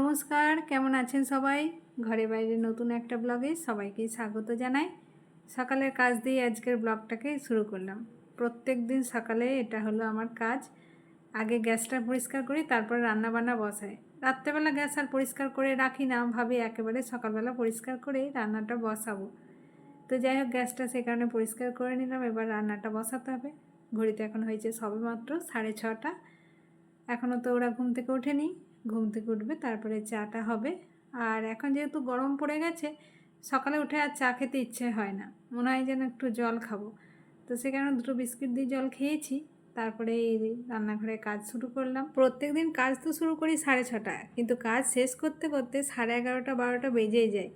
নমস্কার, কেমন আছেন সবাই? ঘরে বাইরে নতুন একটা ব্লগে সবাইকে স্বাগত জানাই। সকালের কাজ দিয়ে আজকের ব্লগটাকে শুরু করলাম। প্রত্যেক দিন সকালে এটা হলো আমার কাজ। আগে গ্যাসটা পরিষ্কার করি, তারপর রান্না বান্না বসাই। রাত্রেবেলা গ্যাস আর পরিষ্কার করে রাখি না, ভাবি একেবারে সকালবেলা পরিষ্কার করেই রান্নাটা বসাবো। তো যাই হোক, গ্যাসটা সে কারণে পরিষ্কার করে নিলাম। এবার রান্নাটা বসাতে হবে। ঘড়িতে এখন হয়েছে সবেমাত্র 6:30। এখনও তো ওরা ঘুম থেকে ওঠেনি, ঘুম থেকে উঠবে তারপরে চাটা হবে। আর এখন যেহেতু গরম পড়ে গেছে, সকালে উঠে আর চা খেতে ইচ্ছে হয় না, মনে হয় যেন একটু জল খাবো। তো সে কারণে 2 বিস্কিট দিয়ে জল খেয়েছি। তারপরে এই রান্নাঘরে কাজ শুরু করলাম। প্রত্যেক দিন কাজ তো শুরু করি 6:30, কিন্তু কাজ শেষ করতে করতে 11:30 12টা বেজেই যায়।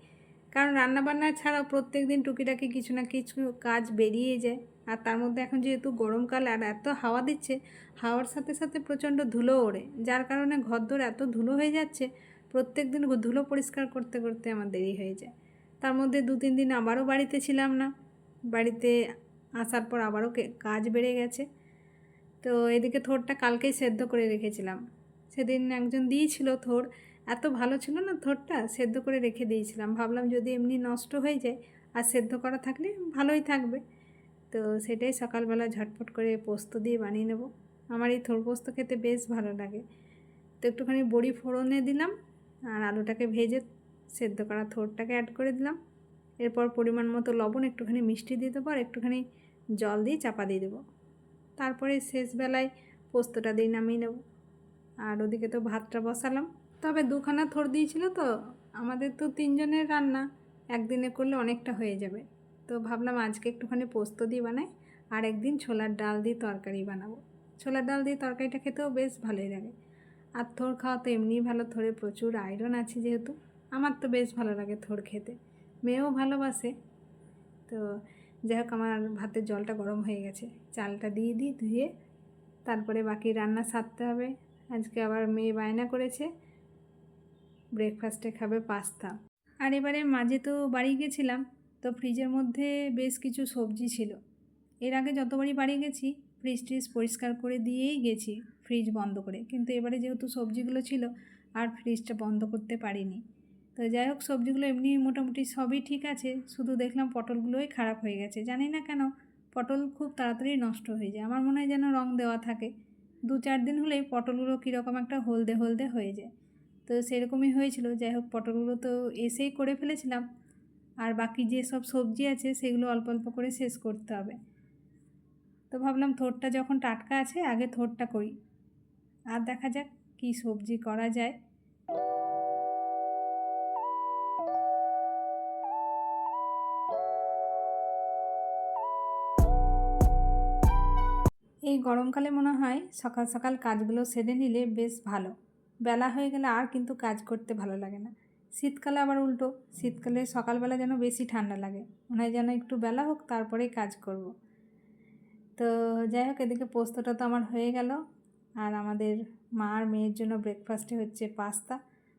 কারণ রান্নাবান্না ছাড়াও প্রত্যেক দিন টুকিটাকি কিছু না কিছু কাজ বেরিয়ে যায়। আর তার মধ্যে এখন যেহেতু গরমকাল আর এত হাওয়া দিচ্ছে, হাওয়ার সাথে সাথে প্রচণ্ড ধুলো ওড়ে, যার কারণে ঘরদোর এত ধুলো হয়ে যাচ্ছে। প্রত্যেক দিন ধুলো পরিষ্কার করতে করতে আমার দেরি হয়ে যায়। তার মধ্যে 2-3 দিন আবারও বাড়িতে ছিলাম না। বাড়িতে আসার পর আবারও কাজ বেড়ে গেছে। তো এদিকে থোড়টা কালকেই সেদ্ধ করে রেখেছিলাম। সেদিন একজন দিয়েছিল থোড়, এত ভালো ছিল না থোড়টা, সেদ্ধ করে রেখে দিয়েছিলাম। ভাবলাম যদি এমনি নষ্ট হয়ে যায়, আর সেদ্ধ করা থাকলে ভালোই থাকবে। তো সেটাই সকালবেলা ঝটপট করে পোস্ত দিয়ে বানিয়ে নেব। আমার এই থোড় পোস্ত খেতে বেশ ভালো লাগে। তো একটুখানি বড়ি ফোড়নে দিলাম, আর আলুটাকে ভেজে সেদ্ধ করা থোড়টাকে অ্যাড করে দিলাম। এরপর পরিমাণ মতো লবণ, একটুখানি মিষ্টি দিয়ে দেবো, আর একটুখানি জল দিয়ে চাপা দিয়ে দেবো। তারপরে শেষবেলায় পোস্তটা দিয়ে নামিয়ে নেব। আর ওদিকে তো ভাতটা বসালাম। তবে 2খানা থোড় দিয়েছিল তো, আমাদের তো 3 জনের রান্না, একদিনে করলে অনেকটা হয়ে যাবে। তো ভাবলাম আজকে একটুখানি পোস্ত দিয়ে বানাই, আর একদিন ছোলার ডাল দিয়ে তরকারি বানাবো। ছোলার ডাল দিয়ে তরকারিটা খেতেও বেশ ভালোই লাগে। আর থোড় খাওয়া তো এমনিই ভালো, থোড়ে প্রচুর আয়রন আছে যেহেতু। আমার তো বেশ ভালো লাগে থোড় খেতে, মেয়েও ভালোবাসে। তো যাই হোক, আমার ভাতের জলটা গরম হয়ে গেছে, চালটা দিয়ে দিই ধুয়ে, তারপরে বাকি রান্না সারতে হবে। আজকে আবার মেয়ে বায়না করেছে ব্রেকফাস্টে খাবে পাস্তা। আর এবারে মাঝে তো বাড়ি গেছিলাম, তো ফ্রিজের মধ্যে বেশ কিছু সবজি ছিল। এর আগে যতবারই বাড়ি গেছি ফ্রিজ ট্রিজ পরিষ্কার করে দিয়েই গেছি, ফ্রিজ বন্ধ করে। কিন্তু এবারে যেহেতু সবজিগুলো ছিল, আর ফ্রিজটা বন্ধ করতে পারিনি। তো যাই হোক, সবজিগুলো এমনি মোটামুটি সবই ঠিক আছে, শুধু দেখলাম পটলগুলোই খারাপ হয়ে গেছে। জানি না কেন পটল খুব তাড়াতাড়ি নষ্ট হয়ে যায়, আমার মনে হয় যেন রং দেওয়া থাকে। 2-4 দিন হলেই পটলগুলো কীরকম একটা হলদে হলদে হয়ে যায়। তো সেরকমই হয়েছিল। যাই হোক, পটলগুলো তো এসেই করে ফেলেছিলাম, আর বাকি যে সব সবজি আছে সেগুলো অল্প অল্প করে শেষ করতে হবে। তো ভাবলাম থোড়টা যখন টাটকা আছে আগে থোড়টা করি, আর দেখা যাক কী সবজি করা যায়। এই গরমকালে মনে হয় সকাল সকাল কাজগুলো সেরে নিলে বেশ ভালো। বেলা হয়ে গেলে আর কিন্তু কাজ করতে ভালো লাগে না। শীতকালে আবার উল্টো, শীতকালে সকালবেলা যেন বেশি ঠান্ডা লাগে, মনে হয় যেন একটু বেলা হোক তারপরেই কাজ করব। তো যাই হোক, এদিকে পোস্তটা তো আমার হয়ে গেল। আর আমাদের মা আর মেয়ের জন্য ব্রেকফাস্টে হচ্ছে পাস্তা।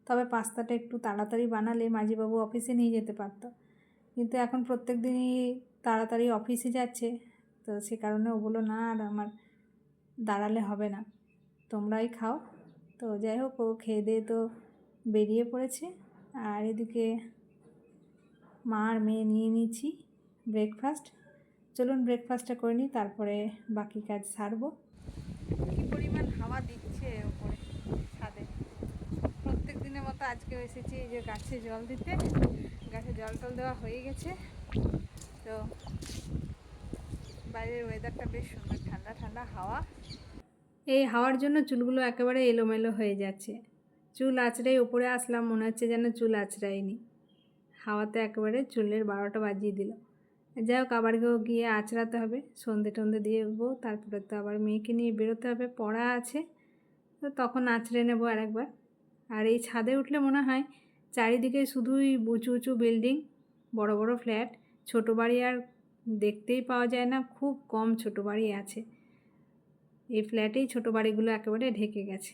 তবে পাস্তাটা একটু তাড়াতাড়ি বানালে মাঝিবাবু অফিসে নিয়ে যেতে পারতো, কিন্তু এখন প্রত্যেক দিনই তাড়াতাড়ি অফিসে যাচ্ছে। তো সে কারণে ও বললো না, আর আমার দাঁড়ালে হবে না, তোমরাই খাও। তো যাই হোক, ও খেয়ে দিয়ে তো বেরিয়ে পড়েছে। আর এদিকে মা আর মেয়ে নিয়ে নিচ্ছি ব্রেকফাস্ট। চলুন ব্রেকফাস্টটা করে নিই, তারপরে বাকি কাজ সারবো। কী পরিমাণ হাওয়া দিচ্ছে ওপরে ছাদে। প্রত্যেক দিনের মতো আজকেও এসেছি এই যে গাছে জল দিতে। গাছে জল টল দেওয়া হয়ে গেছে। তো বাইরের ওয়েদারটা বেশ সুন্দর, ঠান্ডা ঠান্ডা হাওয়া। এই হাওয়ার জন্য চুলগুলো একেবারে এলোমেলো হয়ে যাচ্ছে। চুল আঁচড়াই ওপরে আসলাম, মনে হচ্ছে যেন চুল আঁচড়াইনি। হাওয়াতে একেবারে চুলের 12টা বাজিয়ে দিল। যাই হোক, আবার গিয়ে আঁচড়াতে হবে, সন্ধে টন্ধে দিয়ে দেবো। তারপরে তো আবার মেয়েকে নিয়ে বেরোতে হবে, পড়া আছে, তো তখন আঁচড়ে নেবো আরেকবার। আর এই ছাদে উঠলে মনে হয় চারিদিকে শুধুই উঁচু উঁচু বিল্ডিং, বড় বড় ফ্ল্যাট। ছোটো বাড়ি আর দেখতেই পাওয়া যায় না, খুব কম ছোটো বাড়ি আছে। এই ফ্ল্যাটেই ছোটো বাড়িগুলো একেবারে ঢেকে গেছে।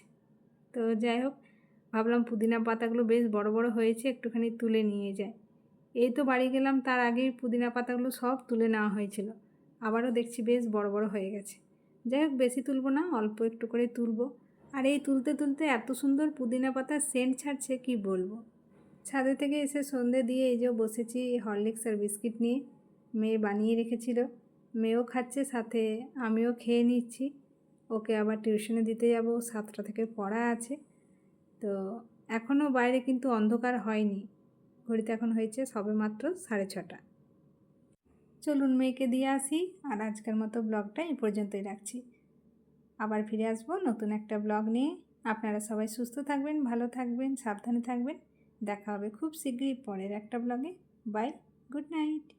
তো যাই হোক, ভাবলাম পুদিনা পাতাগুলো বেশ বড় বড় হয়েছে, একটুখানি তুলে নিয়ে যায়। এই তো বাড়ি গেলাম, তার আগেই পুদিনা পাতাগুলো সব তুলে নেওয়া হয়েছিল। আবারও দেখছি বেশ বড় বড় হয়ে গেছে। যাই হোক, বেশি তুলব না, অল্প একটু করে তুলব। আর এই তুলতে তুলতে এত সুন্দর পুদিনা পাতার সেন্ট ছাড়ছে কি বলবো। ছাদে থেকে এসে সন্ধে দিয়ে এই যে বসেছি হরলিক্স আর বিস্কিট নিয়ে। মেয়ে বানিয়ে রেখেছিল, মেয়েও খাচ্ছে, সাথে আমিও খেয়ে নিচ্ছি। ওকে আবার টিউশনে দিতে যাব, 7টা থেকে পড়া আছে। তো এখনও বাইরে কিন্তু অন্ধকার হয়নি, ঘড়িতে এখন হয়েছে সবে মাত্র 6:30। চলুন মেয়েকে দিয়ে আসি, আর আজকের মতো ব্লগটা এই পর্যন্তই রাখছি। আবার ফিরে আসবো নতুন একটা ব্লগ নিয়ে। আপনারা সবাই সুস্থ থাকবেন, ভালো থাকবেন, সাবধানে থাকবেন। দেখা হবে খুব শীঘ্রই পরের একটা ব্লগে। Bye, good night.